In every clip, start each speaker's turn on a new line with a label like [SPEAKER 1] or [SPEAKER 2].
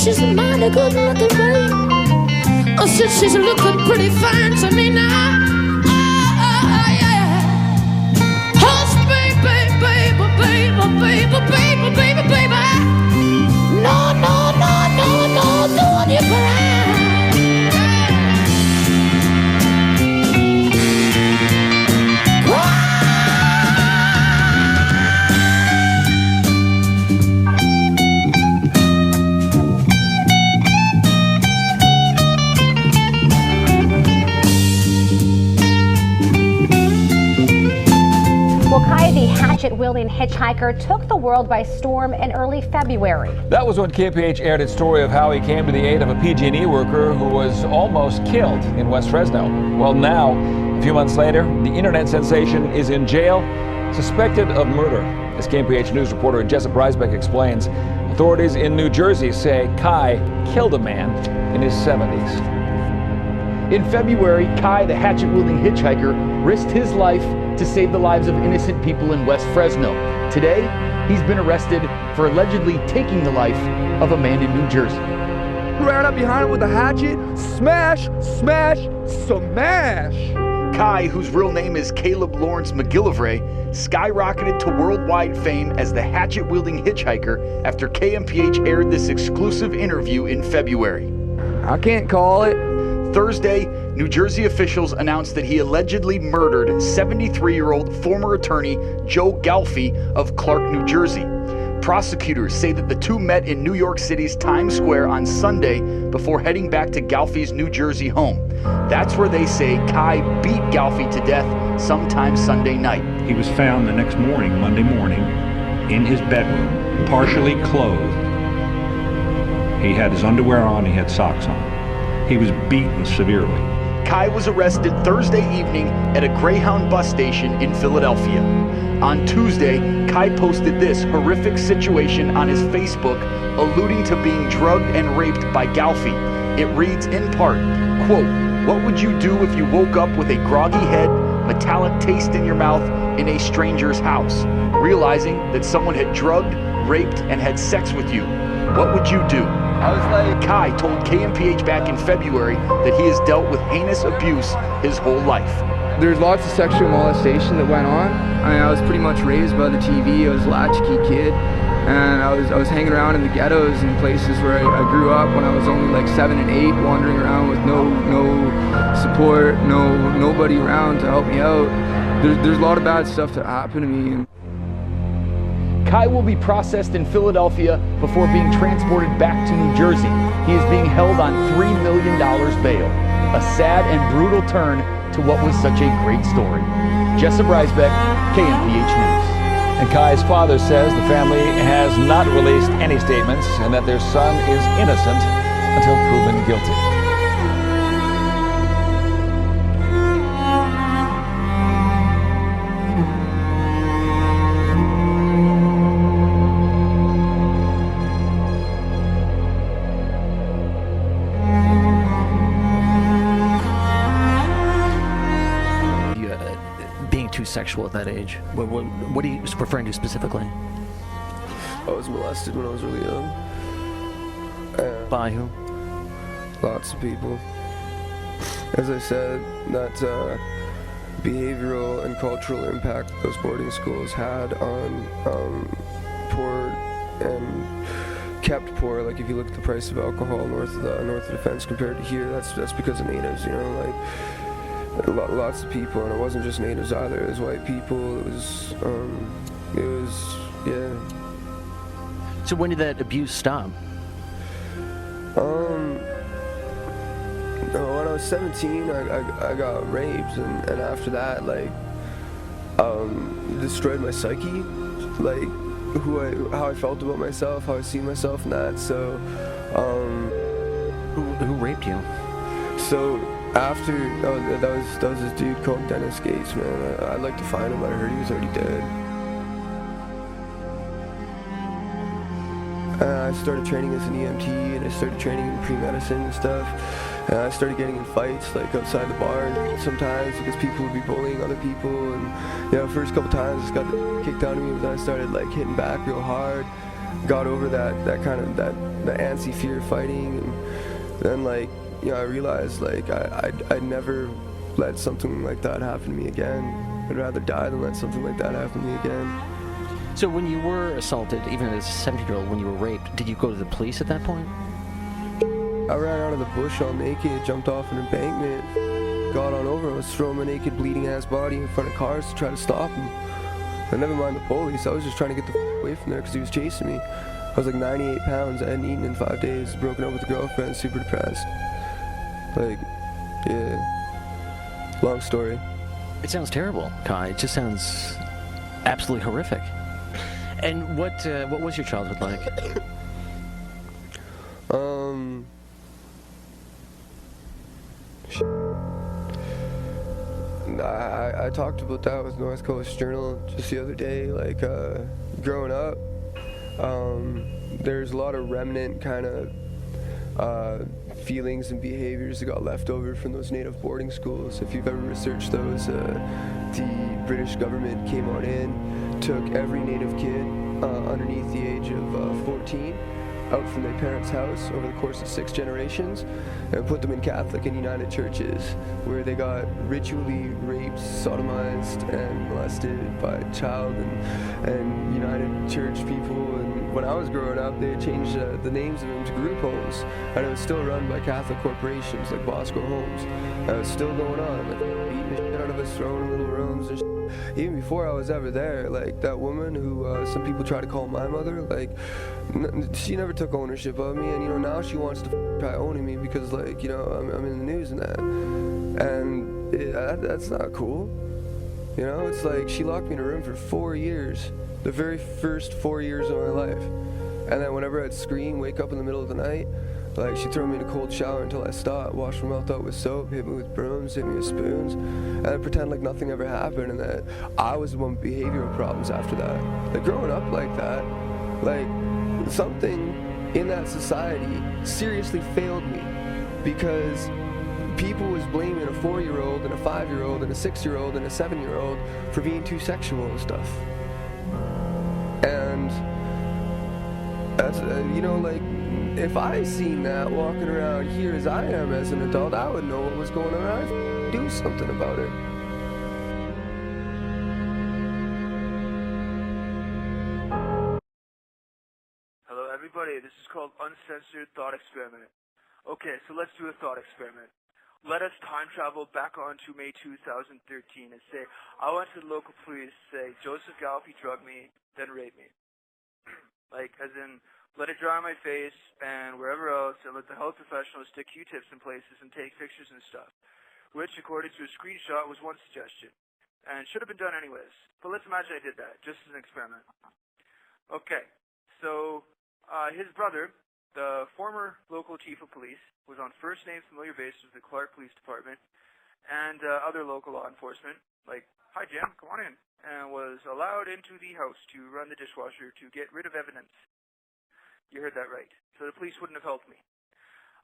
[SPEAKER 1] She's a mighty good looking babe. I said she's looking pretty fine to me now. Yeah. Hush, baby, baby, baby, baby, baby, baby, baby. No, no, no, no, no, don't you cry.
[SPEAKER 2] The hatchet-wielding hitchhiker took the world by storm in early February.
[SPEAKER 3] That was when KPH aired its story of how he came to the aid of a PG&E worker who was almost killed in West Fresno. Well, now, a few months later, the internet sensation is in jail, suspected of murder. As KPH News reporter Jessup Reisbeck explains, authorities in New Jersey say Kai killed a man in his 70s.
[SPEAKER 4] In February, Kai, the hatchet-wielding hitchhiker, risked his life to save the lives of innocent people in West Fresno. Today, he's been arrested for allegedly taking the life of a man in New Jersey.
[SPEAKER 5] Ran up behind him with a hatchet, smash, smash, smash.
[SPEAKER 4] Kai, whose real name is Caleb Lawrence McGillvary, skyrocketed to worldwide fame as the hatchet-wielding hitchhiker after KMPH aired this exclusive interview in February.
[SPEAKER 5] I can't call it.
[SPEAKER 4] Thursday, New Jersey officials announced that he allegedly murdered 73-year-old former attorney Joe Galfi of Clark, New Jersey. Prosecutors say that the two met in New York City's Times Square on Sunday before heading back to Galfi's New Jersey home. That's where they say Kai beat Galfi to death sometime Sunday night.
[SPEAKER 6] He was found the next morning, Monday morning, in his bedroom, partially clothed. He had his underwear on, he had socks on. He was beaten severely.
[SPEAKER 4] Kai was arrested Thursday evening at a Greyhound bus station in Philadelphia. On Tuesday, Kai posted this horrific situation on his Facebook, alluding to being drugged and raped by Galfi. It reads in part, quote, "What would you do if you woke up with a groggy head, metallic taste in your mouth in a stranger's house, realizing that someone had drugged, raped, and had sex with you? What would you do?" Kai told KMPH back in February that he has dealt with heinous abuse his whole life.
[SPEAKER 5] There's lots of sexual molestation that went on. I mean, I was pretty much raised by the TV. I was a latchkey kid, and I was hanging around in the ghettos and places where I grew up when I was only like 7 and 8, wandering around with no support, nobody around to help me out. There's a lot of bad stuff that happened to me.
[SPEAKER 4] Kai will be processed in Philadelphia before being transported back to New Jersey. He is being held on $3 million bail. A sad and brutal turn to what was such a great story. Jessup Reisbeck, KMPH News.
[SPEAKER 3] And Kai's father says the family has not released any statements and that their son is innocent until proven guilty.
[SPEAKER 7] Too sexual at that age. What are you referring to specifically?
[SPEAKER 8] I was molested when I was really young.
[SPEAKER 7] By who?
[SPEAKER 8] Lots of people. As I said, that behavioral and cultural impact those boarding schools had on poor and kept poor. Like if you look at the price of alcohol north of the fence compared to here, that's because of natives. You know, like. Lots of people, and it wasn't just natives either. It was white people. It was yeah.
[SPEAKER 7] So when did that abuse stop?
[SPEAKER 8] When I was 17, I got raped, and after that, like, it destroyed my psyche, like, how I felt about myself, how I see myself in that. So,
[SPEAKER 7] Who raped you?
[SPEAKER 8] so after, that was this dude called Dennis Gates, man. I'd like to find him, but I heard he was already dead. I started training as an EMT, and I started training in pre-medicine and stuff. And I started getting in fights, like outside the bar sometimes, because people would be bullying other people. And, you know, first couple times I just got kicked out of me, but then I started like hitting back real hard. Got over that kind of that antsy fear of fighting, and then, like, you know, I realized, like, I'd never let something like that happen to me again. I'd rather die than let something like that happen to me again.
[SPEAKER 7] So when you were assaulted, even as a 17-year-old, when you were raped, did you go to the police at that point?
[SPEAKER 8] I ran out of the bush all naked, jumped off an embankment, got on over, I was throwing my naked, bleeding-ass body in front of cars to try to stop him. I never mind the police, I was just trying to get the away from there because he was chasing me. I was like 98 pounds, I hadn't eaten in 5 days, broken up with a girlfriend, super depressed. Like, yeah, long story.
[SPEAKER 7] It sounds terrible, Kai. It just sounds absolutely horrific. And what was your childhood like?
[SPEAKER 8] I talked about that with North Coast Journal just the other day. Like, growing up, there's a lot of remnant kind of feelings and behaviors that got left over from those native boarding schools. If you've ever researched those, the British government came on in, took every native kid underneath the age of 14 out from their parents' house over the course of 6 generations and put them in Catholic and United churches, where they got ritually raped, sodomized, and molested by child and United church people. And when I was growing up, they changed the names of them to group homes, and it was still run by Catholic corporations like Bosco Homes. And it was still going on, like beating the shit out of us, throwing in little rooms and shit. Even before I was ever there, like, that woman who some people try to call my mother, like, she never took ownership of me, and, you know, now she wants to try owning me because, like, you know, I'm in the news and that, and that's not cool. You know, it's like she locked me in a room for 4 years, the very first 4 years of my life, and then whenever I'd scream, wake up in the middle of the night, like, she'd throw me in a cold shower until I stopped, wash my mouth out with soap, hit me with brooms, hit me with spoons, and I'd pretend like nothing ever happened and that I was the one with behavioral problems after that. Like, growing up like that, like, something in that society seriously failed me, because people was blaming a 4-year-old and a 5-year-old and a 6-year-old and a 7-year-old for being too sexual and stuff. And that's, you know, like, if I seen that walking around here as I am as an adult, I would know what was going on. I'd do something about it.
[SPEAKER 9] Hello everybody, this is called Uncensored Thought Experiment. Okay, so let's do a thought experiment. Let us time travel back on to May 2013 and say, I went to the local police, say, Joseph Galfy drugged me, then raped me. Like, as in, let it dry on my face and wherever else, and let the health professionals stick Q-tips in places and take pictures and stuff, which, according to a screenshot, was one suggestion, and should have been done anyways. But let's imagine I did that, just as an experiment. Okay, so his brother, the former local chief of police, was on first-name familiar basis with the Clark Police Department and other local law enforcement, like, hi Jim, come on in, and was allowed into the house to run the dishwasher to get rid of evidence. You heard that right. So the police wouldn't have helped me.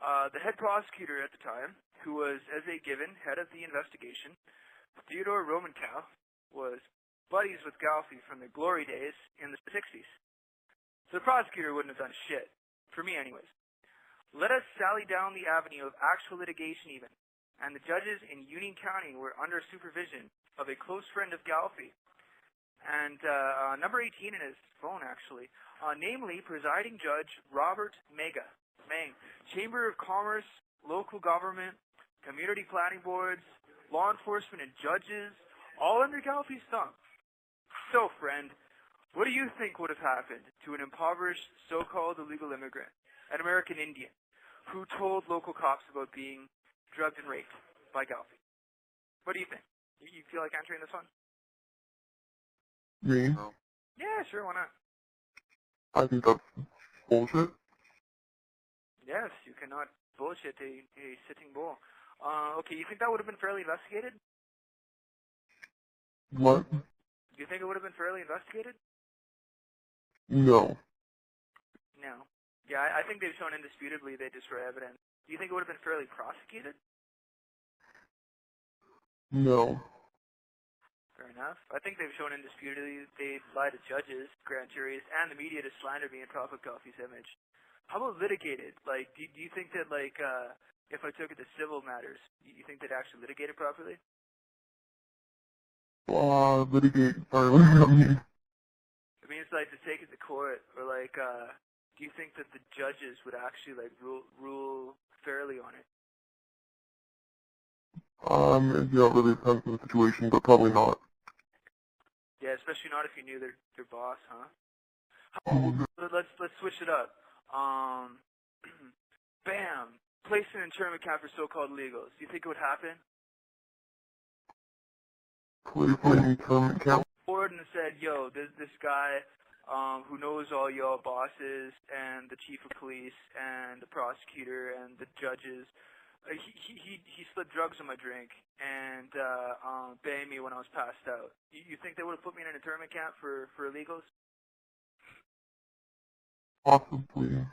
[SPEAKER 9] The head prosecutor at the time, who was, as a given, head of the investigation, Theodore Romankow, was buddies with Galfy from the glory days in the 60s. So the prosecutor wouldn't have done shit. For me, anyways. Let us sally down the avenue of actual litigation even. And the judges in Union County were under supervision of a close friend of Galfy. And number 18 in his phone, actually, namely presiding judge Robert Mang, Chamber of Commerce, local government, community planning boards, law enforcement, and judges, all under Galfy's thumb. So, friend, What do you think would have happened to an impoverished, so-called illegal immigrant, an American Indian, who told local cops about being drugged and raped by Galfi? What do you think? You feel like answering this one?
[SPEAKER 10] Me?
[SPEAKER 9] Yeah, sure, why not?
[SPEAKER 10] I think that's bullshit.
[SPEAKER 9] Yes, you cannot bullshit a sitting bull. Okay, you think that would have been fairly investigated?
[SPEAKER 10] What?
[SPEAKER 9] Do you think it would have been fairly investigated?
[SPEAKER 10] No.
[SPEAKER 9] No. Yeah, I think they've shown indisputably they destroy evidence. Do you think it would have been fairly prosecuted?
[SPEAKER 10] No.
[SPEAKER 9] Fair enough. I think they've shown indisputably they lied to judges, grand juries, and the media to slander me and profit Galfi's image. How about litigated? Like, do you think that, like, if I took it to civil matters, you think they'd actually litigate it properly?
[SPEAKER 10] Litigate, sorry, what does that mean?
[SPEAKER 9] I mean, it's like to take it to court, or like, do you think that the judges would actually, like, rule fairly on it?
[SPEAKER 10] Yeah, it really depends on the situation, but probably not.
[SPEAKER 9] Yeah, especially not if you knew their boss, huh?
[SPEAKER 10] Mm-hmm.
[SPEAKER 9] Let's switch it up. Bam! Place an internment camp for so-called illegals. Do you think it would happen?
[SPEAKER 10] Place an internment camp?
[SPEAKER 9] Forward and said, yo, this guy who knows all y'all bosses and the chief of police and the prosecutor and the judges, he slipped drugs in my drink and banged me when I was passed out. You think they would have put me in an internment camp for illegals?
[SPEAKER 10] Possibly.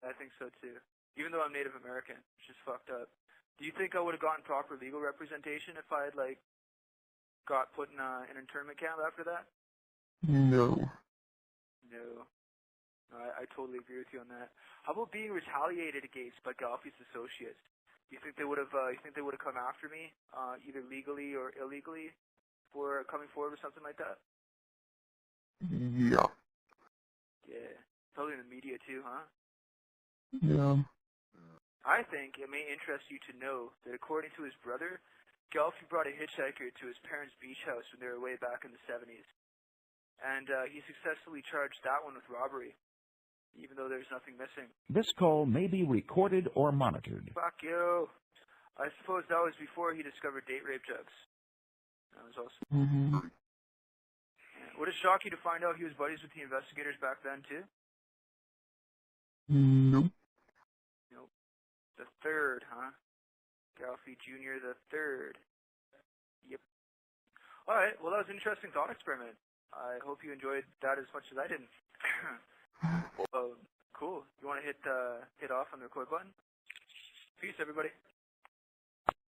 [SPEAKER 9] I think so too. Even though I'm Native American, which is fucked up. Do you think I would have gotten proper legal representation if I had, like, got put in an internment camp after that?
[SPEAKER 10] No.
[SPEAKER 9] No. I totally agree with you on that. How about being retaliated against by Galfi's associates? Do you think they would have? You think they would have come after me, either legally or illegally, for coming forward with something like that?
[SPEAKER 10] Yeah.
[SPEAKER 9] Yeah. Probably in the media too, huh?
[SPEAKER 10] Yeah.
[SPEAKER 9] I think it may interest you to know that according to his brother, Galfi brought a hitchhiker to his parents' beach house when they were way back in the 70s. And he successfully charged that one with robbery, even though there's nothing missing.
[SPEAKER 11] This call may be recorded or monitored.
[SPEAKER 9] Fuck you. I suppose that was before he discovered date rape drugs. That was also...
[SPEAKER 10] Mm-hmm.
[SPEAKER 9] Yeah. Would it shock you to find out he was buddies with the investigators back then, too?
[SPEAKER 10] Nope.
[SPEAKER 9] Nope. The third, huh? Galfi Jr. the third. Yep. Alright, well that was an interesting thought experiment. I hope you enjoyed that as much as I didn't. Cool. You want to hit off on the record button? Peace, everybody.